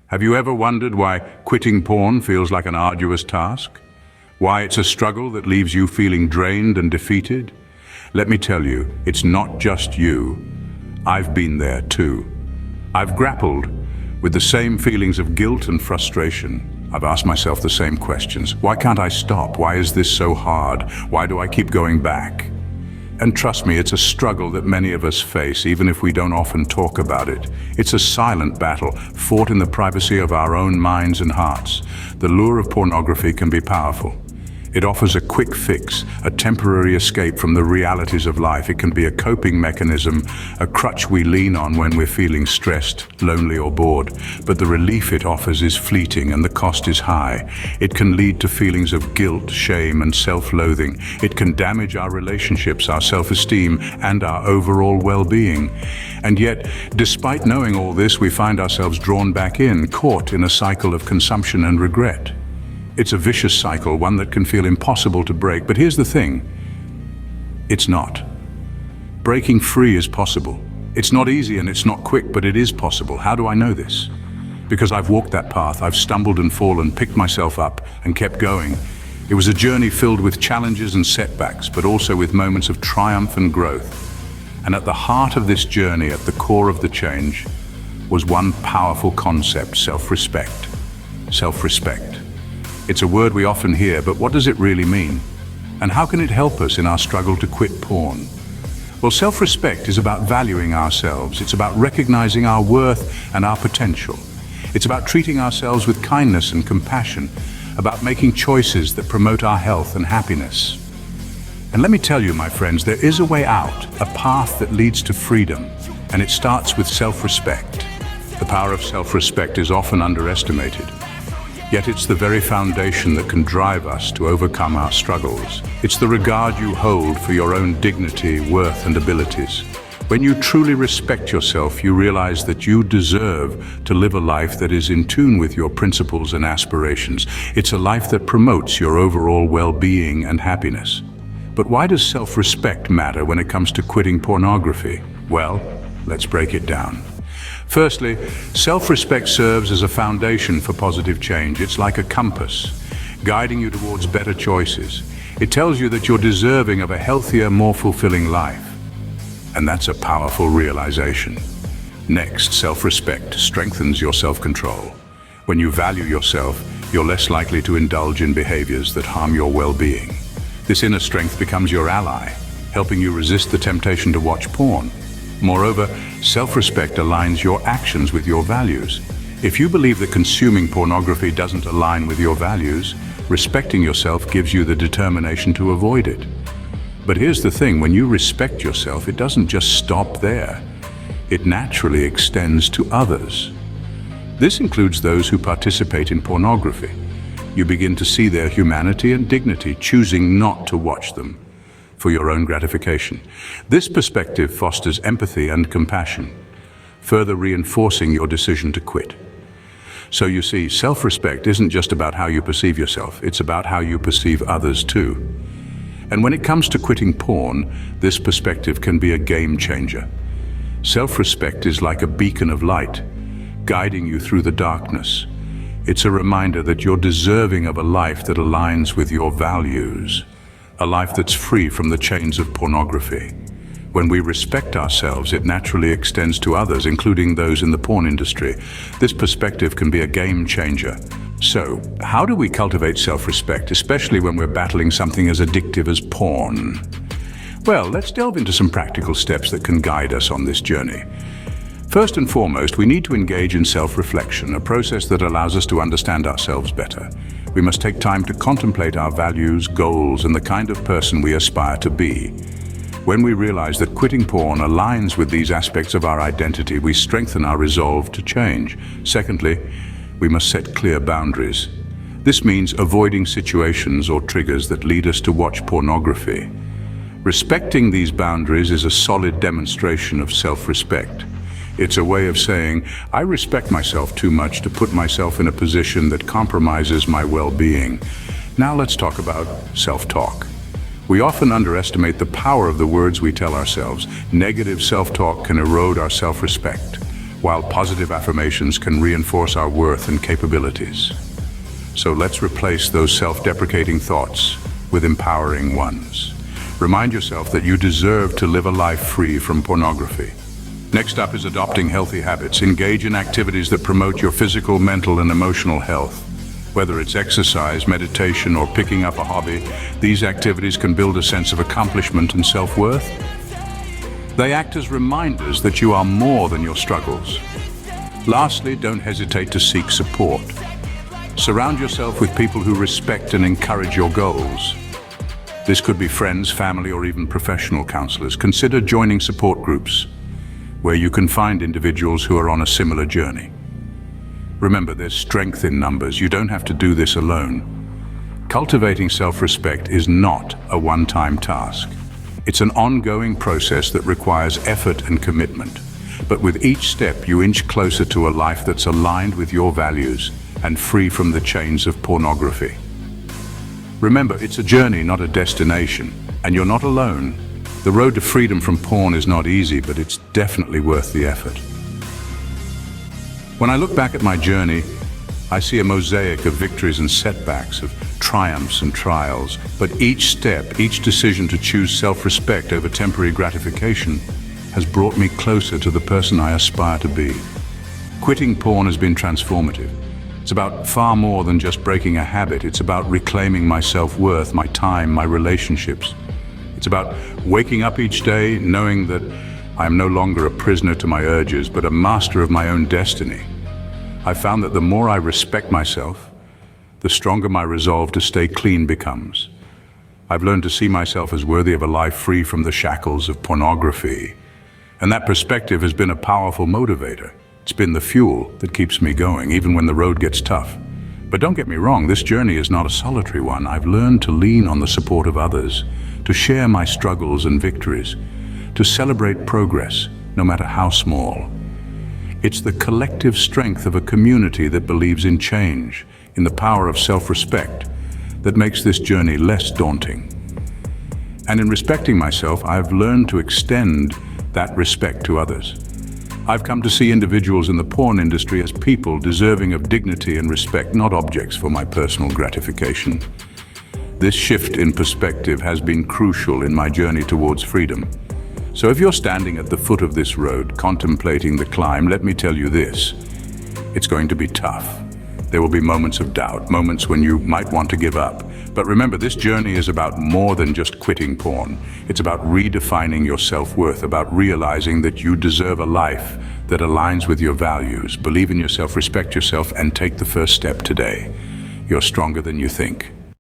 Have you ever wondered why quitting porn feels like an arduous task? Why it's a struggle that leaves you feeling drained and defeated? Let me tell you, it's not just you. I've been there too. I've grappled with the same feelings of guilt and frustration. I've asked myself the same questions. Why can't I stop? Why is this so hard? Why do I keep going back? And trust me, it's a struggle that many of us face, even if we don't often talk about it. It's a silent battle, fought in the privacy of our own minds and hearts. The lure of pornography can be powerful. It offers a quick fix, a temporary escape from the realities of life. It can be a coping mechanism, a crutch we lean on when we're feeling stressed, lonely or bored. But the relief it offers is fleeting and the cost is high. It can lead to feelings of guilt, shame and self-loathing. It can damage our relationships, our self-esteem and our overall well-being. And yet, despite knowing all this, we find ourselves drawn back in, caught in a cycle of consumption and regret. It's a vicious cycle, one that can feel impossible to break. But here's the thing, it's not. Breaking free is possible. It's not easy and it's not quick, but it is possible. How do I know this? Because I've walked that path. I've stumbled and fallen, picked myself up and kept going. It was a journey filled with challenges and setbacks, but also with moments of triumph and growth. And at the heart of this journey, at the core of the change, was one powerful concept: self-respect. Self-respect. It's a word we often hear, but what does it really mean? And how can it help us in our struggle to quit porn? Well, self-respect is about valuing ourselves. It's about recognizing our worth and our potential. It's about treating ourselves with kindness and compassion, about making choices that promote our health and happiness. And let me tell you, my friends, there is a way out, a path that leads to freedom, and it starts with self-respect. The power of self-respect is often underestimated. Yet it's the very foundation that can drive us to overcome our struggles. It's the regard you hold for your own dignity, worth, and abilities. When you truly respect yourself, you realize that you deserve to live a life that is in tune with your principles and aspirations. It's a life that promotes your overall well-being and happiness. But why does self-respect matter when it comes to quitting pornography? Well, let's break it down. Firstly, self-respect serves as a foundation for positive change. It's like a compass, guiding you towards better choices. It tells you that you're deserving of a healthier, more fulfilling life. And that's a powerful realization. Next, self-respect strengthens your self-control. When you value yourself, you're less likely to indulge in behaviors that harm your well-being. This inner strength becomes your ally, helping you resist the temptation to watch porn. Moreover, self-respect aligns your actions with your values. If you believe that consuming pornography doesn't align with your values, respecting yourself gives you the determination to avoid it. But here's the thing, when you respect yourself, it doesn't just stop there. It naturally extends to others. This includes those who participate in pornography. You begin to see their humanity and dignity, choosing not to watch them for your own gratification. This perspective fosters empathy and compassion, further reinforcing your decision to quit. So you see, self-respect isn't just about how you perceive yourself, it's about how you perceive others too. And when it comes to quitting porn, this perspective can be a game changer. Self-respect is like a beacon of light, guiding you through the darkness. It's a reminder that you're deserving of a life that aligns with your values. A life that's free from the chains of pornography. When we respect ourselves, it naturally extends to others, including those in the porn industry. This perspective can be a game changer. So, how do we cultivate self-respect, especially when we're battling something as addictive as porn? Well, let's delve into some practical steps that can guide us on this journey. First and foremost, we need to engage in self-reflection, a process that allows us to understand ourselves better. We must take time to contemplate our values, goals, and the kind of person we aspire to be. When we realize that quitting porn aligns with these aspects of our identity, we strengthen our resolve to change. Secondly, we must set clear boundaries. This means avoiding situations or triggers that lead us to watch pornography. Respecting these boundaries is a solid demonstration of self-respect. It's a way of saying, I respect myself too much to put myself in a position that compromises my well-being. Now let's talk about self-talk. We often underestimate the power of the words we tell ourselves. Negative self-talk can erode our self-respect. while positive affirmations can reinforce our worth and capabilities. So let's replace those self-deprecating thoughts with empowering ones. Remind yourself that you deserve to live a life free from pornography. Next up is adopting healthy habits. Engage in activities that promote your physical, mental, and emotional health. Whether it's exercise, meditation, or picking up a hobby, these activities can build a sense of accomplishment and self-worth. They act as reminders that you are more than your struggles. Lastly, don't hesitate to seek support. Surround yourself with people who respect and encourage your goals. This could be friends, family, or even professional counselors. Consider joining support groups where you can find individuals who are on a similar journey. Remember, there's strength in numbers. You don't have to do this alone. Cultivating self-respect is not a one-time task. It's an ongoing process that requires effort and commitment. But with each step, you inch closer to a life that's aligned with your values and free from the chains of pornography. Remember, it's a journey, not a destination, and you're not alone. The road to freedom from porn is not easy, but it's definitely worth the effort. When I look back at my journey, I see a mosaic of victories and setbacks, of triumphs and trials. But each step, each decision to choose self-respect over temporary gratification has brought me closer to the person I aspire to be. Quitting porn has been transformative. It's about far more than just breaking a habit. It's about reclaiming my self-worth, my time, my relationships. It's about waking up each day knowing that I am no longer a prisoner to my urges, but a master of my own destiny. I found that the more I respect myself, the stronger my resolve to stay clean becomes. I've learned to see myself as worthy of a life free from the shackles of pornography. And that perspective has been a powerful motivator. It's been the fuel that keeps me going, even when the road gets tough. But don't get me wrong, this journey is not a solitary one. I've learned to lean on the support of others, to share my struggles and victories, to celebrate progress, no matter how small. It's the collective strength of a community that believes in change, in the power of self-respect, that makes this journey less daunting. And in respecting myself, I've learned to extend that respect to others. I've come to see individuals in the porn industry as people deserving of dignity and respect, not objects for my personal gratification. This shift in perspective has been crucial in my journey towards freedom. So if you're standing at the foot of this road, contemplating the climb, let me tell you this: it's going to be tough. There will be moments of doubt, moments when you might want to give up. But remember, this journey is about more than just quitting porn. It's about redefining your self-worth, about realizing that you deserve a life that aligns with your values. Believe in yourself, respect yourself, and take the first step today. You're stronger than you think.